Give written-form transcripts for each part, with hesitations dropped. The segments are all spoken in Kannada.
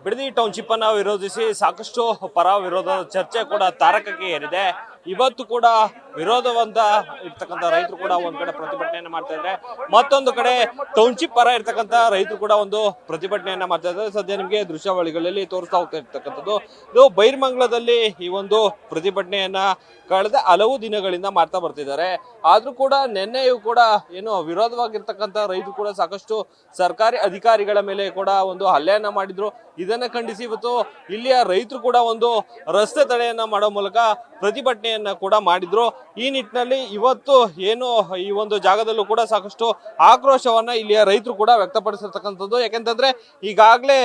ಬಿಡದಿ ಟೌನ್ಶಿಪ್ ಅನ್ನು ವಿರೋಧಿಸಿ ಸಾಕಷ್ಟು ಪರ ವಿರೋಧದ ಚರ್ಚೆ ಕೂಡ ತಾರಕಕ್ಕೆ ಏರಿದೆ. ಇವತ್ತು ಕೂಡ ವಿರೋಧವಂತ ಇರ್ತಕ್ಕಂಥ ರೈತರು ಕೂಡ ಒಂದ್ ಕಡೆ ಪ್ರತಿಭಟನೆಯನ್ನ ಮಾಡ್ತಾ ಇದ್ದಾರೆ, ಮತ್ತೊಂದು ಕಡೆ ಟೌನ್ಶಿಪ್ ಪರ ಇರ್ತಕ್ಕಂಥ ರೈತರು ಕೂಡ ಒಂದು ಪ್ರತಿಭಟನೆಯನ್ನ ಮಾಡ್ತಾ ಇದ್ದಾರೆ. ಸದ್ಯ ನಿಮಗೆ ದೃಶ್ಯಾವಳಿಗಳಲ್ಲಿ ತೋರಿಸ್ತಾ ಹೋಗ್ತಾ ಇರ್ತಕ್ಕಂಥದ್ದು ಇದು ಬೈರ್ಮಂಗ್ಲದಲ್ಲಿ ಈ ಒಂದು ಪ್ರತಿಭಟನೆಯನ್ನ ಕಳೆದ ಹಲವು ದಿನಗಳಿಂದ ಮಾಡ್ತಾ ಬರ್ತಿದ್ದಾರೆ. ಆದ್ರೂ ಕೂಡ ನಿನ್ನೆಯೂ ಕೂಡ ಏನು ವಿರೋಧವಾಗಿರ್ತಕ್ಕಂಥ ರೈತರು ಕೂಡ ಸಾಕಷ್ಟು ಸರ್ಕಾರಿ ಅಧಿಕಾರಿಗಳ ಮೇಲೆ ಕೂಡ ಒಂದು ಹಲ್ಲೆಯನ್ನ ಮಾಡಿದ್ರು. ಇದನ್ನ ಖಂಡಿಸಿ ಇವತ್ತು ಇಲ್ಲಿಯ ರೈತರು ಕೂಡ ಒಂದು ರಸ್ತೆ ತಡೆಯನ್ನ ಮಾಡೋ ಮೂಲಕ ಪ್ರತಿಭಟನೆಯನ್ನ ಕೂಡ ಮಾಡಿದ್ರು. ಈ ನಿಟ್ಟಿನಲ್ಲಿ ಇವತ್ತು ಏನು ಈ ಒಂದು ಜಾಗದಲ್ಲೂ ಕೂಡ ಸಾಕಷ್ಟು ಆಕ್ರೋಶವನ್ನ ಇಲ್ಲಿಯ ರೈತರು ಕೂಡ ವ್ಯಕ್ತಪಡಿಸಿರ್ತಕ್ಕಂಥದ್ದು. ಯಾಕೆಂತಂದ್ರೆ ಈಗಾಗಲೇ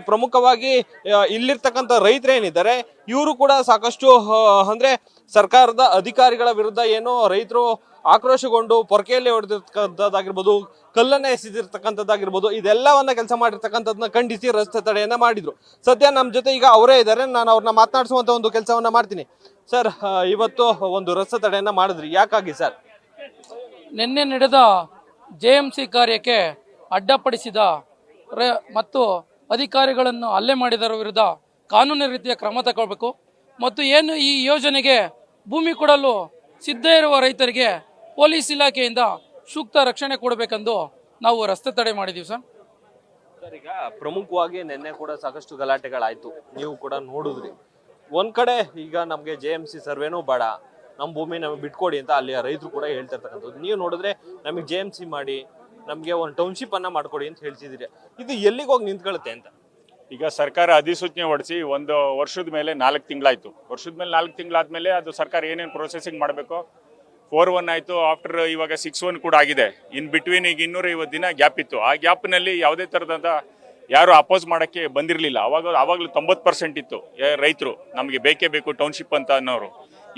ಪ್ರಮುಖವಾಗಿ ಇಲ್ಲಿರ್ತಕ್ಕಂಥ ರೈತರೇನಿದ್ದಾರೆ ಇವರು ಕೂಡ ಸಾಕಷ್ಟು ಅಂದ್ರೆ ಸರ್ಕಾರದ ಅಧಿಕಾರಿಗಳ ವಿರುದ್ಧ ಏನು ರೈತರು ಆಕ್ರೋಶಗೊಂಡು ಪೊರಕೆಯಲ್ಲಿ ಹೊಡೆದಿರ್ತಕ್ಕಂಥದ್ದಾಗಿರ್ಬೋದು, ಕಲ್ಲನ್ನ ಎಸೆದಿರ್ತಕ್ಕಂಥದ್ದಾಗಿರ್ಬೋದು, ಇದೆಲ್ಲವನ್ನ ಕೆಲಸ ಮಾಡಿರ್ತಕ್ಕಂಥದನ್ನ ಖಂಡಿಸಿ ರಸ್ತೆ ತಡೆಯನ್ನ ಮಾಡಿದ್ರು. ಸದ್ಯ ನಮ್ಮ ಜೊತೆ ಈಗ ಅವರೇ ಇದ್ದಾರೆ, ನಾನು ಅವ್ರನ್ನ ಮಾತನಾಡಿಸುವಂತ ಒಂದು ಕೆಲಸವನ್ನ ಮಾಡ್ತೀನಿ. ಸರ್, ಇವತ್ತು ಒಂದು ರಸ್ತೆ ತಡೆಯನ್ನ ಮಾಡಿದ್ರಿ, ಯಾಕಾಗಿ ಸರ್? ನಿನ್ನೆ ನಡೆದ JMC ಕಾರ್ಯಕ್ಕೆ ಅಡ್ಡಪಡಿಸಿದ ಮತ್ತು ಅಧಿಕಾರಿಗಳನ್ನು ಹಲ್ಲೆ ಮಾಡಿದರ ವಿರುದ್ಧ ಕಾನೂನು ರೀತಿಯ ಕ್ರಮ ತಗೊಳ್ಬೇಕು ಮತ್ತು ಏನು ಈ ಯೋಜನೆಗೆ ಭೂಮಿ ಕೊಡಲು ಸಿದ್ಧ ಇರುವ ರೈತರಿಗೆ ಪೊಲೀಸ್ ಇಲಾಖೆಯಿಂದ ಸೂಕ್ತ ರಕ್ಷಣೆ ಕೊಡಬೇಕೆಂದು ನಾವು ರಸ್ತೆ ತಡೆ ಮಾಡಿದೀವಿ ಸರ್. ಈಗ ಪ್ರಮುಖವಾಗಿ ನಿನ್ನೆ ಕೂಡ ಸಾಕಷ್ಟು ಗಲಾಟೆಗಳಾಯ್ತು, ನೀವು ಕೂಡ ನೋಡಿದ್ರಿ. ಒಂದ್ ಕಡೆ ಈಗ ನಮ್ಗೆ JMC ಸರ್ವೇನೂ ಬೇಡ, ನಮ್ಮ ಭೂಮಿ ನಮಗೆ ಬಿಟ್ಕೊಡಿ ಅಂತ ಅಲ್ಲಿ ರೈತರು ಕೂಡ ಹೇಳ್ತಾ ಇರ್ತಕ್ಕಂಥದ್ದು. ನೀವು ನೋಡಿದ್ರೆ ನಮಗೆ JMC ಮಾಡಿ ನಮ್ಗೆ ಒಂದು ಟೌನ್ಶಿಪ್ ಅನ್ನ ಮಾಡ್ಕೊಡಿ ಅಂತ ಹೇಳ್ತಿದ್ದೀರಿ. ಇದು ಎಲ್ಲಿಗೆ ಹೋಗಿ ನಿಂತ್ಕೊಳ್ಳುತ್ತೆ ಅಂತ? ಈಗ ಸರ್ಕಾರ ಅಧಿಸೂಚನೆ ಹೊರಡಿಸಿ ಒಂದು ವರ್ಷದ ಮೇಲೆ 4 ತಿಂಗಳಾಯ್ತು. ವರ್ಷದ ಮೇಲೆ 4 ತಿಂಗಳಾದ್ಮೇಲೆ ಅದು ಸರ್ಕಾರ ಏನೇನು ಪ್ರೊಸೆಸಿಂಗ್ ಮಾಡಬೇಕು, 4-1 ಆಯಿತು, ಆಫ್ಟರ್ ಇವಾಗ 6-1 ಕೂಡ ಆಗಿದೆ. ಇನ್ ಬಿಟ್ವೀನ್ ಈಗ 250 ದಿನ ಗ್ಯಾಪ್ ಇತ್ತು. ಆ ಗ್ಯಾಪ್ನಲ್ಲಿ ಯಾವುದೇ ಥರದಂತ ಯಾರು ಅಪೋಸ್ ಮಾಡೋಕ್ಕೆ ಬಂದಿರಲಿಲ್ಲ. ಆವಾಗಲೂ 90% ಇತ್ತು ರೈತರು ನಮಗೆ ಬೇಕೇ ಬೇಕು ಟೌನ್ಶಿಪ್ ಅಂತ ಅನ್ನೋರು.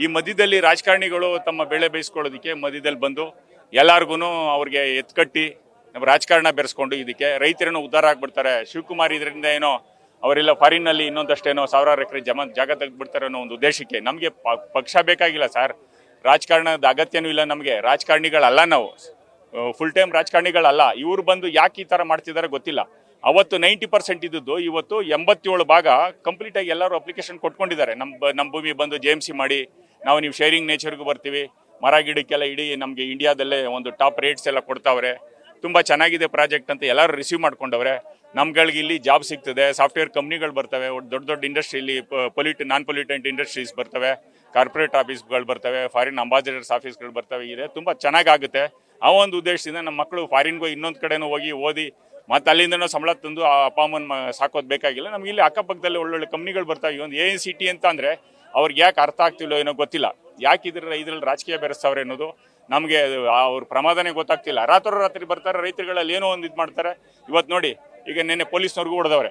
ಈ ಮಧ್ಯದಲ್ಲಿ ರಾಜಕಾರಣಿಗಳು ತಮ್ಮ ಬೆಳೆ ಬೇಯಿಸ್ಕೊಳ್ಳೋದಕ್ಕೆ ಮಧ್ಯದಲ್ಲಿ ಬಂದು ಎಲ್ಲಾರ್ಗು ಅವ್ರಿಗೆ ಎತ್ಕಟ್ಟಿ ನಮ್ಮ ರಾಜಕಾರಣ ಬೆರೆಸ್ಕೊಂಡು ಇದಕ್ಕೆ ರೈತರನ್ನು ಉದ್ಧಾರ ಆಗ್ಬಿಡ್ತಾರೆ. ಶಿವಕುಮಾರ್ ಇದರಿಂದ ಏನೋ ಅವರೆಲ್ಲ ಫಾರಿನ್ನಲ್ಲಿ ಇನ್ನೊಂದಷ್ಟೇನೋ ಸಾವಿರಾರು ಎಕರೆ ಜಾಗ ತೆಗೆದ್ಬಿಡ್ತಾರೆ ಅನ್ನೋ ಒಂದು ಉದ್ದೇಶಕ್ಕೆ. ನಮಗೆ ಪಕ್ಷ ಬೇಕಾಗಿಲ್ಲ ಸರ್, ರಾಜಕಾರಣದ ಅಗತ್ಯನೂ ಇಲ್ಲ ನಮಗೆ. ರಾಜಕಾರಣಿಗಳಲ್ಲ, ನಾವು ಫುಲ್ ಟೈಮ್ ರಾಜಕಾರಣಿಗಳಲ್ಲ. ಇವರು ಬಂದು ಯಾಕೆ ಈ ಥರ ಮಾಡ್ತಿದ್ದಾರೆ ಗೊತ್ತಿಲ್ಲ. ಅವತ್ತು 90% ಇದ್ದದ್ದು ಇವತ್ತು 87 ಭಾಗ ಕಂಪ್ಲೀಟಾಗಿ ಎಲ್ಲರೂ ಅಪ್ಲಿಕೇಶನ್ ಕೊಟ್ಕೊಂಡಿದ್ದಾರೆ. ನಮ್ಮ ಭೂಮಿ ಬಂದು JMC ಮಾಡಿ, ನೀವು ಶೇರಿಂಗ್ ನೇಚರ್ಗೂ ಬರ್ತೀವಿ, ಮರ ಗಿಡಕ್ಕೆಲ್ಲ ಇಡೀ ನಮಗೆ ಇಂಡಿಯಾದಲ್ಲೇ ಒಂದು ಟಾಪ್ ರೇಟ್ಸ್ ಎಲ್ಲ ಕೊಡ್ತಾವ್ರೆ, ತುಂಬ ಚೆನ್ನಾಗಿದೆ ಪ್ರಾಜೆಕ್ಟ್ ಅಂತ ಎಲ್ಲರೂ ರಿಸೀವ್ ಮಾಡ್ಕೊಂಡವ್ರೆ. ನಮ್ಗಳಿಗೆ ಇಲ್ಲಿ ಜಾಬ್ ಸಿಗ್ತದೆ, ಸಾಫ್ಟ್ವೇರ್ ಕಂಪ್ನಿಗಳು ಬರ್ತವೆ, ದೊಡ್ಡ ದೊಡ್ಡ ಇಂಡಸ್ಟ್ರಿಯಲ್ಲಿ ನಾನ್ ಪೊಲ್ಯೂಟೆಂಟ್ ಇಂಡಸ್ಟ್ರೀಸ್ ಬರ್ತವೆ, ಕಾರ್ಪೊರೇಟ್ ಆಫೀಸ್ಗಳು ಬರ್ತವೆ, ಫಾರಿನ್ ಅಂಬಾಸಿಡರ್ಸ್ ಆಫೀಸ್ಗಳು ಬರ್ತವೆ. ಇದೆ ತುಂಬ ಚೆನ್ನಾಗಾಗುತ್ತೆ. ಆ ಒಂದು ಉದ್ದೇಶದಿಂದ ನಮ್ಮ ಮಕ್ಕಳು ಫಾರಿನ್ಗೂ ಇನ್ನೊಂದು ಕಡೆನೂ ಹೋಗಿ ಓದಿ ಮತ್ತು ಅಲ್ಲಿಂದನೂ ಸಂಬಳ ತಂದು ಆ ಅಪ್ಪ ಅಮ್ಮನ ಸಾಕೋದು ಬೇಕಾಗಿಲ್ಲ. ನಮ್ಗೆ ಇಲ್ಲಿ ಅಕ್ಕಪಕ್ಕದಲ್ಲಿ ಒಳ್ಳೊಳ್ಳೆ ಕಂಪ್ನಿಗಳು ಬರ್ತಾವೆ. ಒಂದು AICT ಅಂತ ಅಂದರೆ ಅವ್ರಿಗೆ ಯಾಕೆ ಅರ್ಥ ಆಗ್ತಿಲ್ಲೋ ಏನೋ ಗೊತ್ತಿಲ್ಲ. ಯಾಕೆ ಇದ್ರಲ್ಲಿ ರಾಜಕೀಯ ಬೆರೆಸ್ತವ್ರೆ ಅನ್ನೋದು ನಮಗೆ ಅವ್ರ ಪ್ರಮಾದನೇ ಗೊತ್ತಾಗ್ತಿಲ್ಲ. ರಾತ್ರಿ ಬರ್ತಾರೆ, ರೈತರುಗಳಲ್ಲಿ ಏನೋ ಒಂದು ಇದು ಮಾಡ್ತಾರೆ. ಇವತ್ತು ನೋಡಿ, ಈಗ ನಿನ್ನೆ ಪೊಲೀಸ್ನವ್ರಿಗೂ ಹೊಡೆದವ್ರೆ.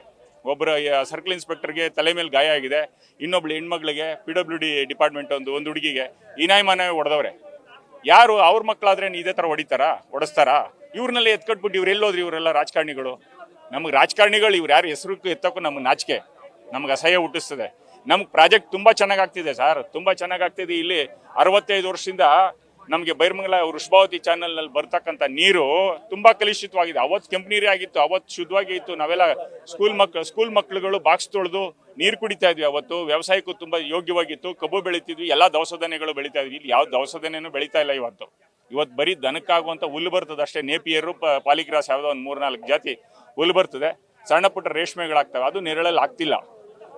ಒಬ್ಬರು ಸರ್ಕಲ್ ಇನ್ಸ್ಪೆಕ್ಟರ್ಗೆ ತಲೆ ಮೇಲೆ ಗಾಯ ಆಗಿದೆ, ಇನ್ನೊಬ್ಳು ಹೆಣ್ಮಗಳಿಗೆ PWD ಡಿಪಾರ್ಟ್ಮೆಂಟ್ ಒಂದು ಹುಡುಗಿಗೆ ಇನಾಯ್ಮಾನವೇ ಹೊಡೆದವ್ರೆ. ಯಾರು ಅವ್ರ ಮಕ್ಕಳಾದ್ರೆ ಇದೇ ಥರ ಹೊಡಿಸ್ತಾರಾ? ಇವ್ರನ್ನೆಲ್ಲ ಎತ್ಕಟ್ಬಿಟ್ಟು ಇವ್ರು ಎಲ್ಲೋದ್ರಿ? ಇವರೆಲ್ಲ ರಾಜಕಾರಣಿಗಳು. ನಮಗೆ ರಾಜಕಾರಣಿಗಳು ಇವ್ರು ಯಾರು ಹೆಸರು ಎತ್ತಕ್ಕೂ ನಮ್ಗೆ ನಾಚಿಕೆ, ನಮ್ಗೆ ಅಸಹ್ಯ ಹುಟ್ಟಿಸ್ತದೆ. ನಮ್ಗೆ ಪ್ರಾಜೆಕ್ಟ್ ತುಂಬ ಚೆನ್ನಾಗಾಗ್ತಿದೆ ಸರ್, ತುಂಬ ಚೆನ್ನಾಗಾಗ್ತಿದೆ. ಇಲ್ಲಿ 65 ವರ್ಷದಿಂದ ನಮಗೆ ಬೈರ್ಮಂಗಲ ವೃಷಭಾವತಿ ಚಾನಲ್ನಲ್ಲಿ ಬರ್ತಕ್ಕಂಥ ನೀರು ತುಂಬ ಕಲುಷಿತವಾಗಿದೆ. ಅವತ್ತು ಕೆಂಪು ನೀರೇ ಆಗಿತ್ತು, ಅವತ್ತು ಶುದ್ಧವಾಗಿ ಇತ್ತು. ನಾವೆಲ್ಲ ಸ್ಕೂಲ್ ಮಕ್ಕಳುಗಳು ಬಾಕ್ಸ್ ತೊಳೆದು ನೀರು ಕುಡಿತಾ ಇದ್ವಿ. ಅವತ್ತು ವ್ಯವಸಾಯಕ್ಕೂ ತುಂಬ ಯೋಗ್ಯವಾಗಿತ್ತು. ಕಬ್ಬು ಬೆಳೀತಿದ್ವಿ, ಎಲ್ಲ ದವಸ ಧಾನ್ಯಗಳು ಬೆಳೀತಾ ಇದ್ವಿ. ಇಲ್ಲಿ ಯಾವ ದವಸ ಧಾನ್ಯನೂ ಬೆಳೀತಾ ಇಲ್ಲ. ಇವತ್ತು ಬರೀ ದನಕ್ಕಾಗುವಂಥ ಹುಲ್ಲು ಬರ್ತದೆ ಅಷ್ಟೇ. ನೇಪಿಯರು, ಪಾಲಿಗ್ರಾಸ್ ಯಾವುದೋ ಒಂದು 3-4 ಜಾತಿ ಹುಲ್ಲು ಬರ್ತದೆ. ಸಣ್ಣ ಪುಟ್ಟ ರೇಷ್ಮೆಗಳಾಗ್ತವೆ, ಅದು ನೆರಳಲ್ಲಿ ಆಗ್ತಿಲ್ಲ.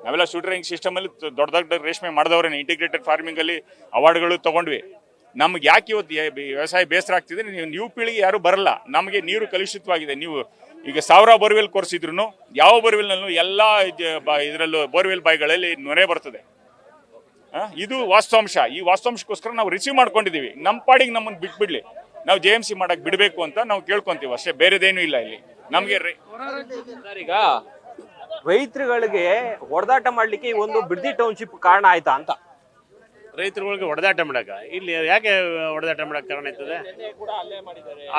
ನಾವೆಲ್ಲ ಶೂಟರಿಂಗ್ ಸಿಸ್ಟಮಲ್ಲಿ ದೊಡ್ಡ ರೇಷ್ಮೆ ಮಾಡಿದವ್ರೆ. ಇಂಟಿಗ್ರೇಟೆಡ್ ಫಾರ್ಮಿಂಗಲ್ಲಿ ಅವಾರ್ಡ್ಗಳು ತೊಗೊಂಡ್ವಿ. ನಮ್ಗೆ ಯಾಕೆ ಇವತ್ತು ವ್ಯವಸಾಯ ಬೇಸರ ಆಗ್ತಿದೆ? ನೀವು ಪೀಳಿಗೆ ಯಾರು ಬರಲ್ಲ. ನಮಗೆ ನೀರು ಕಲುಷಿತವಾಗಿದೆ. ನೀವು ಈಗ 1000 ಬೋರ್ವೆಲ್ ಕೊರೆಸಿದ್ರು ಯಾವ ಬೋರ್ವೆಲ್ನಲ್ಲೂ ಎಲ್ಲ ಇದರಲ್ಲೂ ಬೋರ್ವೆಲ್ ಬಾಯಿಗಳಲ್ಲಿ ನೊರೆ ಬರ್ತದೆ. ಇದು ವಾಸ್ತವಾಂಶ. ಈ ವಾಸ್ತವಾಂಶಕ್ಕೋಸ್ಕರ ನಾವು ರಿಸೀವ್ ಮಾಡ್ಕೊಂಡಿದ್ದೀವಿ. ನಮ್ಮ ಪಾಡಿಗೆ ನಮ್ಮನ್ನು ಬಿಟ್ಬಿಡ್ಲಿ, ನಾವು JMC ಮಾಡಕ್ಕೆ ಬಿಡಬೇಕು ಅಂತ ನಾವು ಕೇಳ್ಕೊಂತೀವಿ ಅಷ್ಟೇ, ಬೇರೆದೇನೂ ಇಲ್ಲ ಇಲ್ಲಿ ನಮಗೆ. ಈಗ ರೈತರುಗಳಿಗೆ ಹೊಡೆದಾಟ ಮಾಡ್ಲಿಕ್ಕೆ ಈ ಒಂದು ಬಿಡದಿ ಟೌನ್ಶಿಪ್ ಕಾರಣ ಆಯ್ತಾ ಅಂತ? ರೈತರುಗಳಿಗೆ ಹೊಡೆದಾಟ ಮಾಡಕ ಇಲ್ಲಿ ಯಾಕೆ ಹೊಡೆದಾಟ ಮಾಡಕ್ ಕಾರಣ ಆಯ್ತದೆ?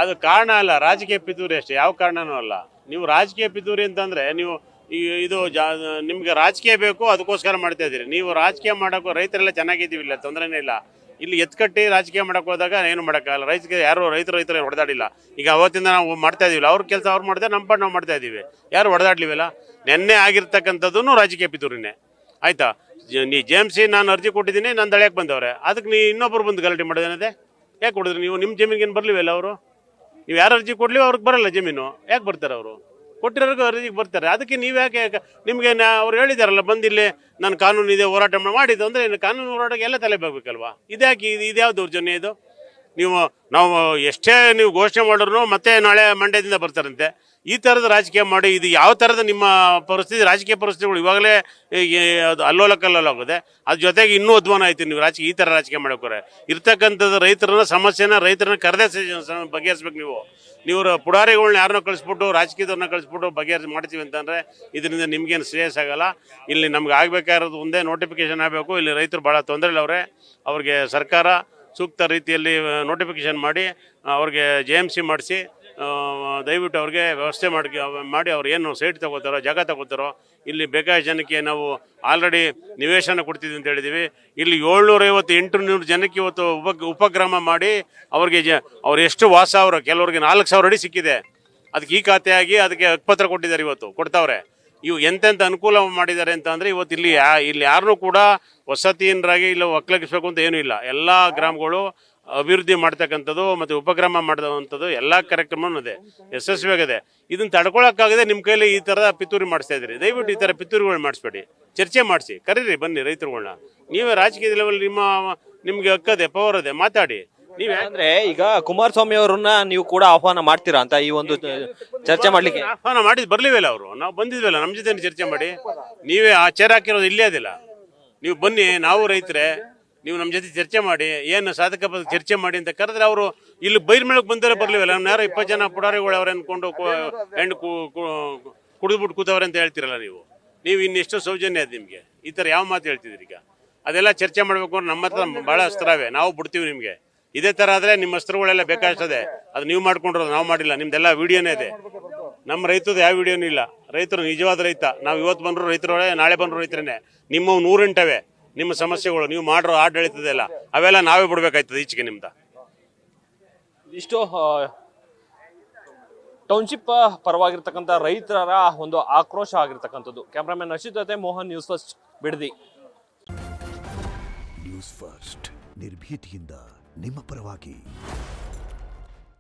ಅದು ಕಾರಣ ಅಲ್ಲ, ರಾಜಕೀಯ ಪಿತೂರಿ ಅಷ್ಟೇ, ಯಾವ ಕಾರಣನೂ ಅಲ್ಲ. ನೀವು ರಾಜಕೀಯ ಪಿತೂರಿ ಅಂತಂದ್ರೆ ನೀವು ಇದು ನಿಮ್ಗೆ ರಾಜಕೀಯ ಬೇಕು ಅದಕ್ಕೋಸ್ಕರ ಮಾಡ್ತಾ ಇದ್ದೀರಿ. ನೀವು ರಾಜಕೀಯ ಮಾಡೋಕ್ಕೂ ರೈತರೆಲ್ಲ ಚೆನ್ನಾಗಿದ್ದೀವಿ, ಇಲ್ಲ ತೊಂದರೆನೇ ಇಲ್ಲ. ಇಲ್ಲಿ ಎತ್ಕಟ್ಟಿ ರಾಜಕೀಯ ಮಾಡಕ್ಕೆ ಹೋದಾಗ ಏನು ಮಾಡೋಕ್ಕಾಗಲ್ಲ. ರೈತರು ಹೊಡೆದಾಡಿಲ್ಲ. ಈಗ ಅವತ್ತಿಂದ ನಾವು ಮಾಡ್ತಾ ಇದೀವಿ, ಅವ್ರ ಕೆಲಸ ಅವ್ರು ಮಾಡ್ತಾರೆ, ನಮ್ಮ ಪಾಡು ನಾವು ಮಾಡ್ತಾ ಇದೀವಿ. ಯಾರು ಹೊಡೆದಾಡ್ಲಿವಲ್ಲ. ನೆನ್ನೆ ಆಗಿರ್ತಕ್ಕಂಥದ್ದು ರಾಜಕೀಯ ಪಿತೂರಿನೇ ಆಯ್ತಾ. ನೀ JMC ನಾನು ಅರ್ಜಿ ಕೊಟ್ಟಿದ್ದೀನಿ, ನಾನು ದಳ್ಯಾಕೆ ಬಂದವ್ರೆ, ಅದಕ್ಕೆ ನೀ ಇನ್ನೊಬ್ಬರು ಬಂದು ಗಲಾಟೆ ಮಾಡೋದೇನದೆ? ಯಾಕೆ ಕೊಡಿದ್ರಿ ನೀವು? ನಿಮ್ಮ ಜಮೀನಿಗೇನು ಬರಲಿವಲ್ಲ ಅವರು? ನೀವು ಯಾರು ಅರ್ಜಿ ಕೊಡ್ಲಿ ಅವ್ರಿಗೆ ಬರಲ್ಲ ಜಮೀನು, ಯಾಕೆ ಬರ್ತಾರೆ ಅವರು? ಕೊಟ್ಟಿರೋರ್ಗೂ ಅರ್ಜಿಗೆ ಬರ್ತಾರೆ. ಅದಕ್ಕೆ ನೀವು ಯಾಕೆ ನಿಮಗೆ ಅವ್ರು ಹೇಳಿದಾರಲ್ಲ ಬಂದಿಲ್ಲಿ ನಾನು ಕಾನೂನು ಇದೆ ಹೋರಾಟ ಮಾಡಿದ್ದು ಅಂದರೆ ಕಾನೂನು ಹೋರಾಟಕ್ಕೆ ಎಲ್ಲ ತಲೆ ಬೇಕಲ್ವಾ? ಇದ್ಯಾಕೆ ಇದ್ಯಾವ ದೌರ್ಜನ್ಯ ಇದು? ನಾವು ಎಷ್ಟೇ ನೀವು ಘೋಷಣೆ ಮಾಡಿದ್ರು ಮತ್ತೆ ನಾಳೆ ಮಂಡ್ಯದಿಂದ ಬರ್ತಾರಂತೆ. ಈ ಥರದ ರಾಜಕೀಯ ಮಾಡಿ ಇದು ಯಾವ ಥರದ ನಿಮ್ಮ ಪರಿಸ್ಥಿತಿ, ರಾಜಕೀಯ ಪರಿಸ್ಥಿತಿಗಳು ಇವಾಗಲೇ ಅದು ಅಲ್ಲೋಲ ಕಲ್ಲೋಲ ಆಗೋದೆ. ಅದ್ರ ಜೊತೆಗೆ ಇನ್ನೂ ಅಧ್ವಾನ ಆಯ್ತು ನೀವು ರಾಜಕೀಯ ಈ ಥರ ರಾಜಕೀಯ ಮಾಡೋಕ್ಕೋರೆ. ಇರ್ತಕ್ಕಂಥದ್ದು ರೈತರನ್ನ ಸಮಸ್ಯೆನ ರೈತರನ್ನ ಕರೆದೇ ಬಗೆಹರಿಸ್ಬೇಕು. ನೀವು ಪುಡಾರಿಗಳನ್ನ ಯಾರನ್ನೋ ಕಳಿಸ್ಬಿಟ್ಟು ರಾಜಕೀಯದವ್ರನ್ನ ಕಳಿಸ್ಬಿಟ್ಟು ಬಗೆಹರಿಸಿ ಮಾಡ್ತೀವಿ ಅಂತಂದರೆ ಇದರಿಂದ ನಿಮ್ಗೇನು ಶ್ರೇಯಸ್ ಆಗಲ್ಲ. ಇಲ್ಲಿ ನಮ್ಗೆ ಆಗಬೇಕಾಗಿರೋದು ಒಂದೇ ನೋಟಿಫಿಕೇಶನ್ ಆಗಬೇಕು. ಇಲ್ಲಿ ರೈತರು ಭಾಳ ತೊಂದರೆಯಲ್ಲಿ ಅವರೇ. ಅವ್ರಿಗೆ ಸರ್ಕಾರ ಸೂಕ್ತ ರೀತಿಯಲ್ಲಿ ನೋಟಿಫಿಕೇಶನ್ ಮಾಡಿ ಅವ್ರಿಗೆ JMC ಮಾಡಿಸಿ ದಯವಿಟ್ಟು ಅವ್ರಿಗೆ ವ್ಯವಸ್ಥೆ ಮಾಡಿ ಅವ್ರು ಏನು ಸೈಟ್ ತಗೋತಾರೋ ಜಾಗ ತಗೋತಾರೋ. ಇಲ್ಲಿ ಬೇಕಾದ ಜನಕ್ಕೆ ನಾವು ಆಲ್ರೆಡಿ ನಿವೇಶನ ಕೊಡ್ತಿದ್ವಿ ಅಂತ ಹೇಳಿದ್ದೀವಿ. ಇಲ್ಲಿ 750-800 ಜನಕ್ಕೆ ಇವತ್ತು ಉಪಕ್ರಮ ಮಾಡಿ ಅವ್ರಿಗೆ ಅವ್ರು ಎಷ್ಟು ವಾಸ ಅವರು, ಕೆಲವ್ರಿಗೆ 4000 ಅಡಿ ಸಿಕ್ಕಿದೆ. ಅದಕ್ಕೆ ಈ ಖಾತೆಯಾಗಿ ಅದಕ್ಕೆ ಹಕ್ಕುಪತ್ರ ಕೊಟ್ಟಿದ್ದಾರೆ, ಇವತ್ತು ಕೊಡ್ತಾವ್ರೆ. ಇವು ಎಂತೆಂಥ ಅನುಕೂಲ ಮಾಡಿದ್ದಾರೆ ಅಂತ ಅಂದರೆ ಇವತ್ತು ಇಲ್ಲಿ ಯಾರನ್ನೂ ಕೂಡ ವಸತಿಯರಾಗಿ ಇಲ್ಲ ಒಕ್ಕಲಿಗಿಸ್ಬೇಕು ಅಂತ ಏನೂ ಇಲ್ಲ. ಎಲ್ಲ ಗ್ರಾಮಗಳು ಅಭಿವೃದ್ಧಿ ಮಾಡ್ತಕ್ಕಂಥದ್ದು ಮತ್ತು ಉಪಕ್ರಮ ಮಾಡುವಂಥದ್ದು ಎಲ್ಲ ಕಾರ್ಯಕ್ರಮವೂ ಇದೆ, ಯಶಸ್ವಿಯಾಗಿದೆ. ಇದನ್ನು ತಡ್ಕೊಳಕ್ಕಾಗದೆ ನಿಮ್ಮ ಕೈಲಿ ಈ ಥರ ಪಿತೂರಿ ಮಾಡಿಸ್ತಾ ಇದ್ದೀರಿ. ದಯವಿಟ್ಟು ಈ ಥರ ಪಿತೂರಿಗಳು ಮಾಡಿಸ್ಬೇಡಿ, ಚರ್ಚೆ ಮಾಡಿಸಿ, ಕರೀರಿ, ಬನ್ನಿ ರೈತರುಗಳನ್ನ. ನೀವೇ ರಾಜಕೀಯ ಲೆವೆಲ್ ನಿಮಗೆ ಹಕ್ಕದೆ, ಪವರ್ ಇದೆ, ಮಾತಾಡಿ. ನೀವೇ ಅಂದ್ರೆ ಈಗ ಕುಮಾರಸ್ವಾಮಿ ಅವರನ್ನ ನೀವು ಕೂಡ ಆಹ್ವಾನ ಮಾಡ್ತೀರಾ ಅಂತ ಈ ಒಂದು ಚರ್ಚೆ ಮಾಡ್ಲಿಕ್ಕೆ? ಆಹ್ವಾನ ಮಾಡಿದ್ ಬರ್ಲಿವಲ್ಲ ಅವರು, ನಾವು ಬಂದಿದ್ವಲ್ಲ ನಮ್ಮ ಜೊತೆ ಚರ್ಚೆ ಮಾಡಿ. ನೀವೇ ಆ ಚೇರ್ ಹಾಕಿರೋದು ಇಲ್ಲೇ ಅದಿಲ್ಲ. ನೀವು ಬನ್ನಿ, ನಾವು ರೈತರೇ, ನೀವು ನಮ್ಮ ಜೊತೆ ಚರ್ಚೆ ಮಾಡಿ, ಏನು ಸಾಧಕ ಚರ್ಚೆ ಮಾಡಿ ಅಂತ ಕರೆದ್ರೆ ಅವರು ಇಲ್ಲಿ ಬೈರ್ ಮೇಳಕ್ಕೆ ಬಂದರೆ ಬರ್ಲಿವಲ್ಲ. ನಮ್ಮ ಯಾರೋ 20 ಜನ ಪುಡಾರಿಗಳು ಅವ್ರು ಅನ್ಕೊಂಡು ಹೆಣ್ಣು ಕುಡಿದ್ಬಿಟ್ಟು ಕೂತವ್ರೆ ಅಂತ ಹೇಳ್ತಿರಲ್ಲ ನೀವು ಇನ್ನೆಷ್ಟು ಸೌಜನ್ಯ ಅದು ನಿಮಗೆ? ಈ ಥರ ಯಾವ ಮಾತು ಹೇಳ್ತಿದ್ರಿ ಈಗ? ಅದೆಲ್ಲ ಚರ್ಚೆ ಮಾಡಬೇಕು ಅಂದ್ರೆ ನಮ್ಮ ಹತ್ರ ಭಾಳ ಅಸ್ತ್ರವೇ, ನಾವು ಬಿಡ್ತೀವಿ ನಿಮಗೆ. ಇದೇ ಥರ ಆದರೆ ನಿಮ್ಮ ಅಸ್ತ್ರಗಳೆಲ್ಲ ಬೇಕಾಗ್ತದೆ. ಅದು ನೀವು ಮಾಡ್ಕೊಂಡಿರೋದು, ನಾವು ಮಾಡಿಲ್ಲ. ನಿಮ್ದೆಲ್ಲ ವಿಡಿಯೋನೇ ಇದೆ. ನಮ್ಮ ರೈತರದ್ದು ಯಾವ ವಿಡಿಯೋನೂ ಇಲ್ಲ. ರೈತರು ನಿಜವಾದ ರೈತ. ನಾವು ಇವತ್ತು ಬಂದರೂ ರೈತರೇ, ನಾಳೆ ಬಂದರೂ ರೈತರೇ. ನಿಮ್ಮ 100 ಇಂಟವೆ ನಿಮ್ಮ ಸಮಸ್ಯೆಗಳು, ನೀವು ಮಾಡಿರೋ ಆಡಳಿತದೆಲ್ಲ ಅವೆಲ್ಲ ನಾವೇ ಬಿಡ್ಬೇಕಾಯ್ತದೆ ಈಚೆಗೆ ನಿಮ್ದು. ಇಷ್ಟು ಟೌನ್ಶಿಪ್ ಪರವಾಗಿರ್ತಕ್ಕಂಥ ರೈತರ ಒಂದು ಆಕ್ರೋಶ ಆಗಿರ್ತಕ್ಕಂಥದ್ದು. ಕ್ಯಾಮ್ರಾಮನ್ ಅಶಿತ್ ಜೊತೆ Mohan, news first, Bidadi. News first ನಿರ್ಭೀತಿಯಿಂದ ನಿಮ್ಮ ಪರವಾಗಿ.